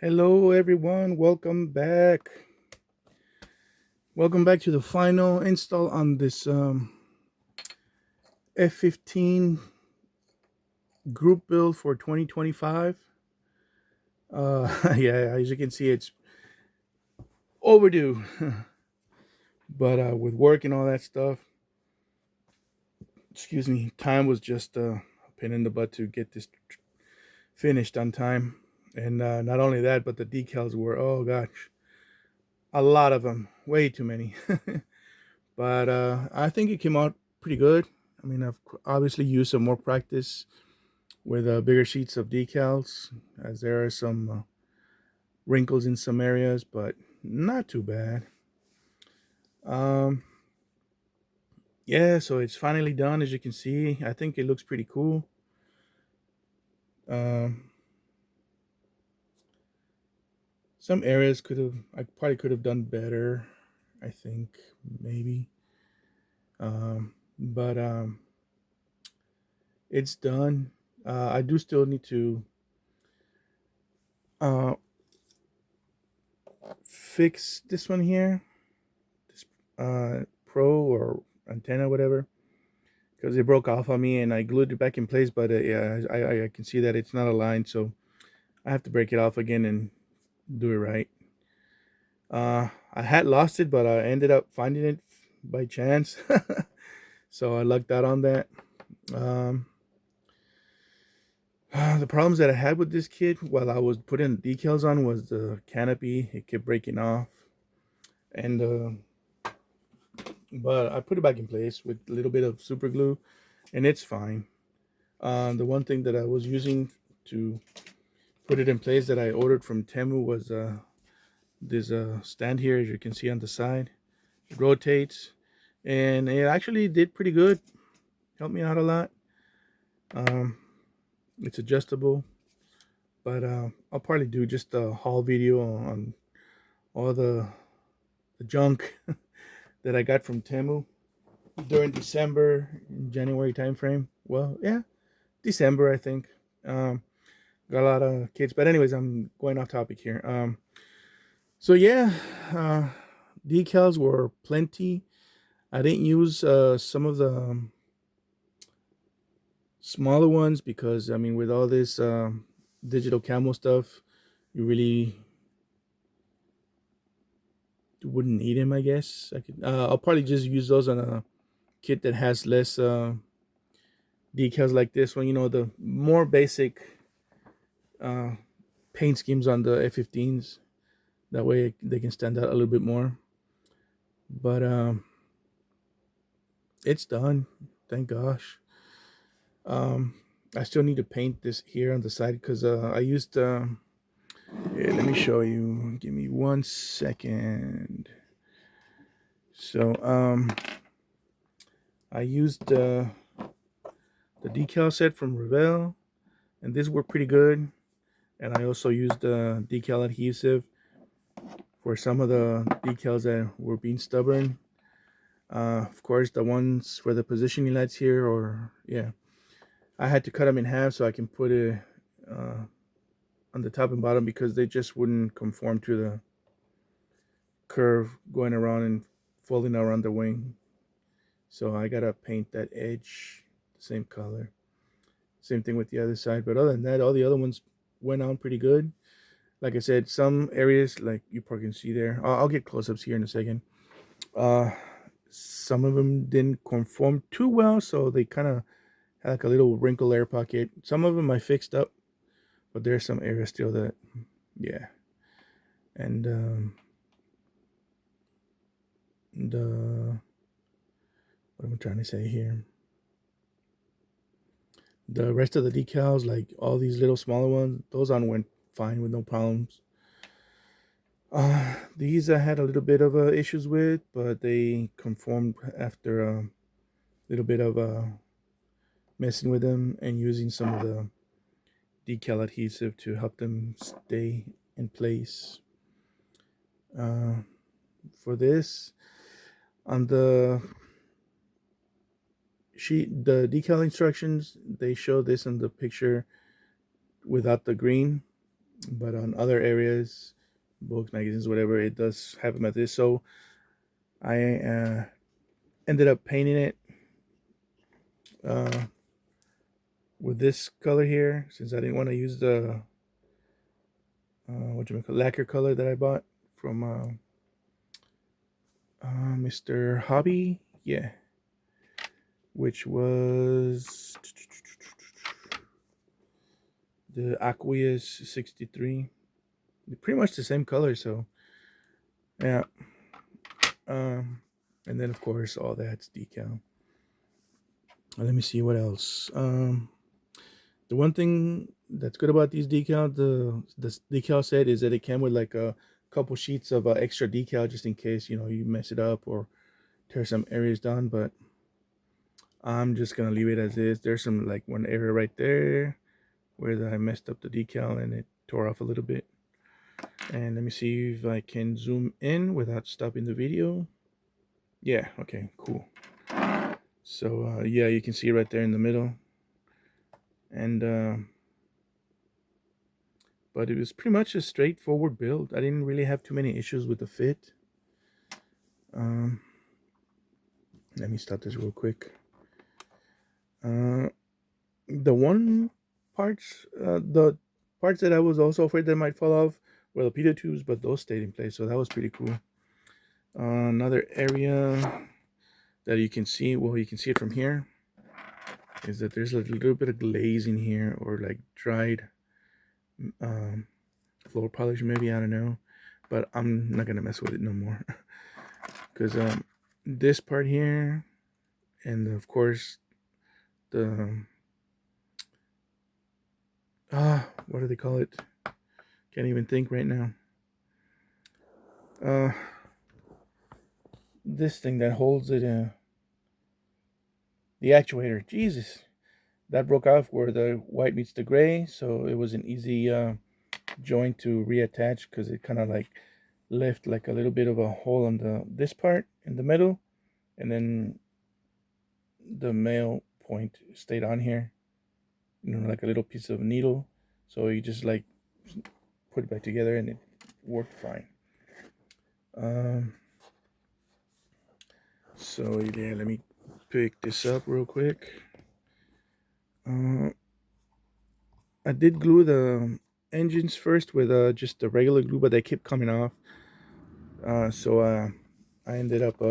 Hello, everyone. Welcome back. Welcome back to the final install on this F-15 group build for 2025. Yeah, as you can see, it's overdue. But with work and all that stuff, excuse me, time was just a pain in the butt to get this finished on time. And not only that, but the decals were, oh gosh, a lot of them, way too many. But I think it came out pretty good. I mean, I've obviously used some more practice with bigger sheets of decals, as there are some wrinkles in some areas, but not too bad. Um, yeah, so it's finally done. As you can see, I think it looks pretty cool. Um, some areas I probably could have done better. I think maybe, but it's done. I do still need to uh, fix this one here, this pro or antenna, whatever, because it broke off on me and I glued it back in place. But yeah, I can see that it's not aligned, so I have to break it off again and do it right. I had lost it, but I ended up finding it by chance, so I lucked out on that. Um, the problems that I had with this kit while I was putting decals on was the canopy. It kept breaking off, and but I put it back in place with a little bit of super glue, and it's fine. The one thing that I was using to put it in place that I ordered from Temu was this stand here, as you can see on the side. It rotates, and it actually did pretty good. Helped me out a lot. Um, it's adjustable, but I'll probably do just a haul video on all the junk that I got from Temu during December, January timeframe. Well, yeah, December I think. Um, got a lot of kids, but anyways, I'm going off topic here. So yeah, uh, decals were plenty. I didn't use some of the smaller ones because I mean, with all this digital camo stuff, you really wouldn't need them. I guess I could. I'll probably just use those on a kit that has less decals like this one. You know, the more basic uh, paint schemes on the F-15s. That way they can stand out a little bit more. But it's done. Thank gosh. Um, I still need to paint this here on the side because I used. Here, let me show you. Give me 1 second. So I used the decal set from Revell, and these were pretty good. And I also used decal adhesive for some of the decals that were being stubborn. Of course, the ones for the positioning lights here, or yeah, I had to cut them in half so I can put it uh, on the top and bottom because they just wouldn't conform to the curve going around and folding around the wing. So I gotta paint that edge the same color. Same thing with the other side. But other than that, all the other ones went on pretty good. Like I said, some areas like you probably can see there. I'll get close-ups here in a second. Uh, some of them didn't conform too well, so they kind of had like a little wrinkle air pocket. Some of them I fixed up, but there's some areas still that, yeah. And the what am I trying to say here? The rest of the decals, like all these little smaller ones, those on went fine with no problems. These I had a little bit of issues with, but they conformed after a little bit of messing with them and using some of the decal adhesive to help them stay in place. Uh, for this, on the sheet, the decal instructions, they show this in the picture without the green. but on other areas, books, magazines, whatever, it does have them at this. So I ended up painting it uh, with this color here, since I didn't want to use the lacquer color that I bought from Mr. Hobby, yeah, which was the Aqueous 63. Pretty much the same color, so yeah. And then of course all that's decal. Let me see what else. The one thing that's good about these decal, the decal set, is that it came with like a couple sheets of extra decal just in case you mess it up or tear some areas down. But I'm just gonna leave it as is. There's some like one area right there where I messed up the decal and it tore off a little bit. And let me see if I can zoom in without stopping the video. Yeah, okay, cool. So yeah, you can see right there in the middle. And but it was pretty much a straightforward build. I didn't really have too many issues with the fit. Um, Let me stop this real quick. The parts that I was also afraid that might fall off were the pitot tubes, but those stayed in place, so that was pretty cool. Another area that you can see, well, you can see it from here, is that there's a little bit of glaze in here, or like dried floor polish, maybe, I don't know, but I'm not gonna mess with it no more. Because this part here, and of course the what do they call it? Can't even think right now. This thing that holds it, the actuator. Jesus, that broke off where the white meets the gray, so it was an easy joint to reattach because it kind of like left like a little bit of a hole on this part in the middle, and then the male point stayed on here, like a little piece of needle. So you just like put it back together and it worked fine. So yeah, let me pick this up real quick. I did glue the engines first with just the regular glue, but they kept coming off. So I ended up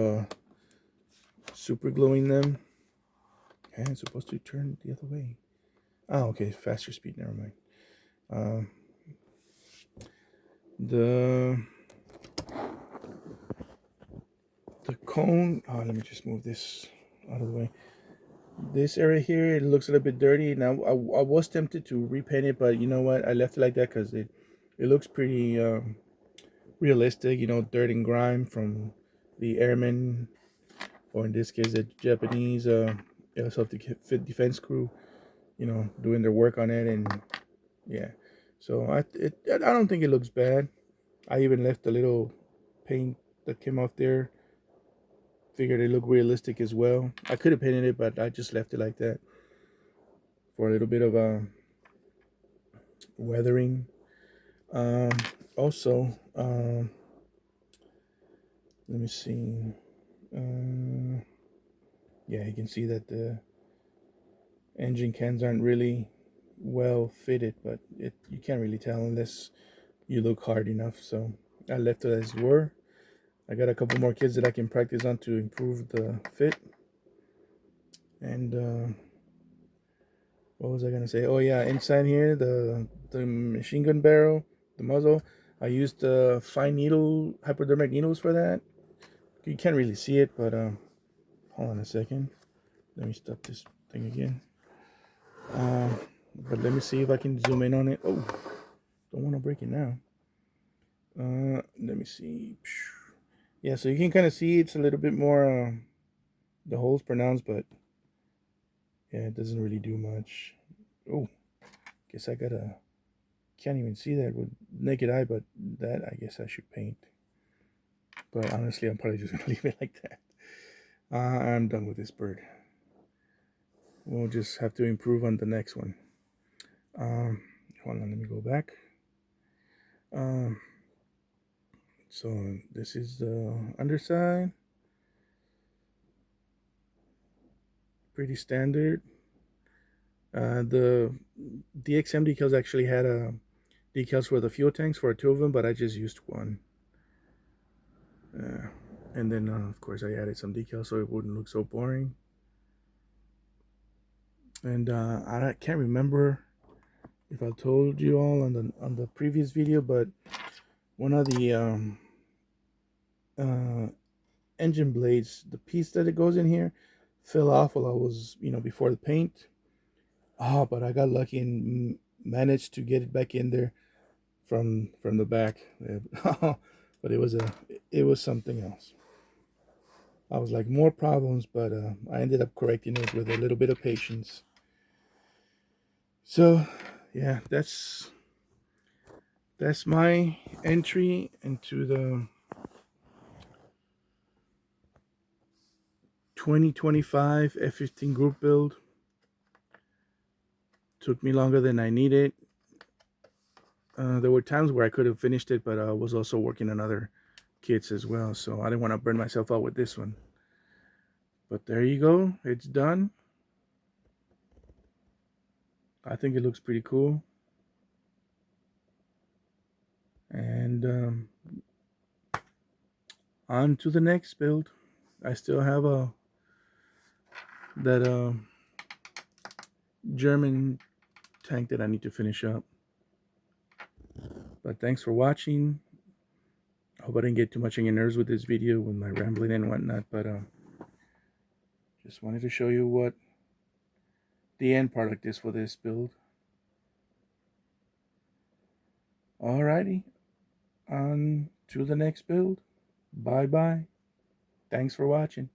super gluing them. Okay, it's supposed to turn the other way. Oh, okay, faster speed. Never mind. The cone. Oh, let me just move this out of the way. This area here, it looks a little bit dirty. Now I was tempted to repaint it, but you know what? I left it like that because it looks pretty realistic. Dirt and grime from the airmen, or in this case, the Japanese air self-defense crew. Doing their work on it, and yeah. So I don't think it looks bad. I even left a little paint that came off there. Figured it looked realistic as well. I could have painted it, but I just left it like that for a little bit of weathering. Um, Also, let me see. Yeah, you can see that the engine cans aren't really well fitted, but you can't really tell unless you look hard enough. So I left it as were. I got a couple more kids that I can practice on to improve the fit. And what was I gonna say? Oh yeah, inside here, the machine gun barrel, the muzzle, I used fine needle hypodermic needles for that. You can't really see it, but hold on a second. Let me stop this thing again. But let me see if I can zoom in on it. Oh, don't want to break it now. Let me see. Yeah, so you can kind of see it's a little bit more the hole's pronounced, but yeah, it doesn't really do much. Oh, guess I gotta, can't even see that with naked eye, but that I guess I should paint. But honestly, I'm probably just gonna leave it like that. I'm done with this bird. We'll just have to improve on the next one. Hold on, let me go back. Um, so this is the underside. Pretty standard. The DXM decals actually had decals for the fuel tanks for two of them, but I just used one. And then, of course, I added some decals so it wouldn't look so boring. And I can't remember if I told you all on the previous video, but one of the uh, engine blades, the piece that it goes in here, fell off while I was, before the paint. Oh, but I got lucky and managed to get it back in there from the back. But it was something else. I was like, more problems, but I ended up correcting it with a little bit of patience. So yeah, that's my entry into the 2025 F-15 group build. Took me longer than I needed. There were times where I could have finished it, but I was also working on other kits as well, so I didn't want to burn myself out with this one. But there you go, it's done. I think it looks pretty cool. And on to the next build. I still have that German tank that I need to finish up. But thanks for watching. I hope I didn't get too much on your nerves with this video with my rambling and whatnot, but just wanted to show you what the end product is for this build. Alrighty, on to the next build. Bye bye. Thanks for watching.